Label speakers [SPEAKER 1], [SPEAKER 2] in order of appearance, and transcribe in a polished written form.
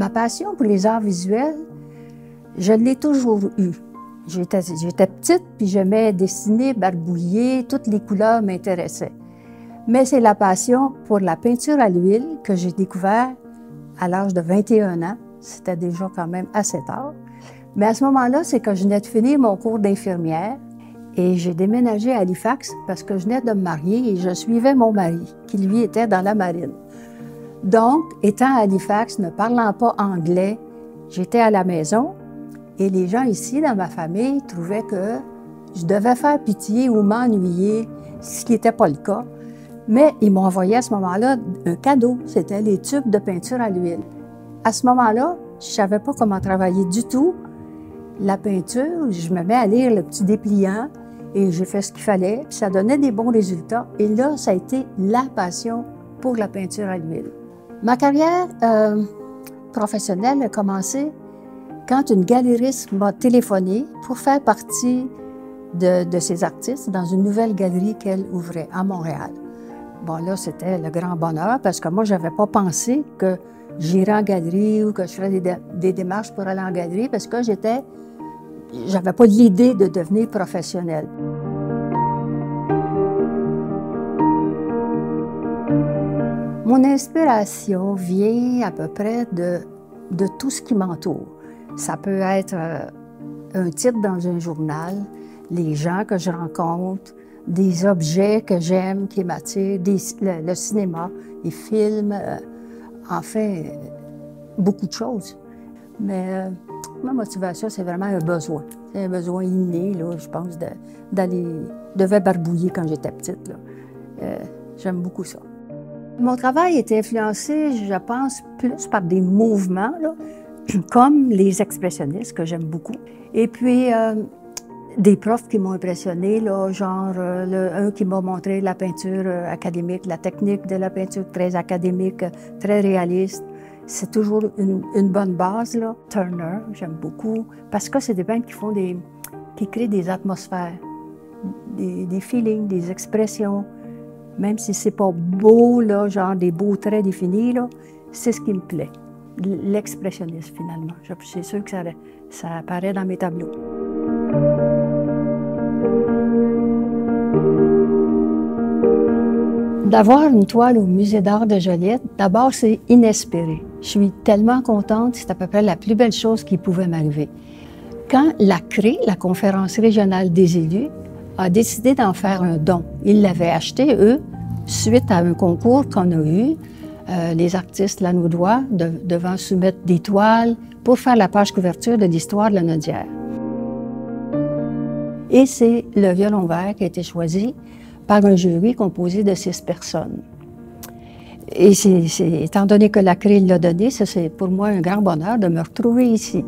[SPEAKER 1] Ma passion pour les arts visuels, je l'ai toujours eue. J'étais petite, puis j'aimais dessiner, barbouiller, toutes les couleurs m'intéressaient. Mais c'est la passion pour la peinture à l'huile que j'ai découvert à l'âge de 21 ans. C'était déjà quand même assez tard. Mais à ce moment-là, c'est que je venais de finir mon cours d'infirmière et j'ai déménagé à Halifax parce que je venais de me marier et je suivais mon mari, qui lui était dans la marine. Donc, étant à Halifax, ne parlant pas anglais, j'étais à la maison et les gens ici, dans ma famille, trouvaient que je devais faire pitié ou m'ennuyer, ce qui n'était pas le cas. Mais ils m'ont envoyé à ce moment-là un cadeau, c'était les tubes de peinture à l'huile. À ce moment-là, je ne savais pas comment travailler du tout. La peinture, je me mets à lire le petit dépliant et j'ai fait ce qu'il fallait, puis ça donnait des bons résultats. Et là, ça a été la passion pour la peinture à l'huile. Ma carrière professionnelle a commencé quand une galériste m'a téléphoné pour faire partie de ces artistes dans une nouvelle galerie qu'elle ouvrait à Montréal. Bon, là, c'était le grand bonheur parce que moi, je n'avais pas pensé que j'irais en galerie ou que je ferais des démarches pour aller en galerie parce que j'avais pas l'idée de devenir professionnelle. Mon inspiration vient à peu près de tout ce qui m'entoure. Ça peut être un titre dans un journal, les gens que je rencontre, des objets que j'aime, qui m'attirent, le cinéma, les films, enfin, beaucoup de choses. Mais ma motivation, c'est vraiment un besoin. C'est un besoin inné, là, je pense, de barbouiller quand j'étais petite. J'aime beaucoup ça. Mon travail est influencé, je pense, plus par des mouvements, là, comme les expressionnistes, que j'aime beaucoup. Et puis, des profs qui m'ont impressionné, là, genre un qui m'a montré la peinture académique, la technique de la peinture très académique, très réaliste. C'est toujours une bonne base, là. Turner, j'aime beaucoup, parce que c'est des peintres qui créent des atmosphères, des feelings, des expressions. Même si c'est pas beau, là, genre des beaux traits définis, là, c'est ce qui me plaît. L'expressionnisme, finalement. C'est sûr que ça apparaît dans mes tableaux. D'avoir une toile au Musée d'art de Joliette, d'abord, c'est inespéré. Je suis tellement contente, c'est à peu près la plus belle chose qui pouvait m'arriver. Quand la CRE, la Conférence régionale des élus, a décidé d'en faire un don. Ils l'avaient acheté, eux, suite à un concours qu'on a eu. Les artistes lanaudois devant soumettre des toiles pour faire la page couverture de l'histoire de la Nodière. Et c'est le violon vert qui a été choisi par un jury composé de 6 personnes. Et étant donné que la CRE l'a donné, c'est pour moi un grand bonheur de me retrouver ici.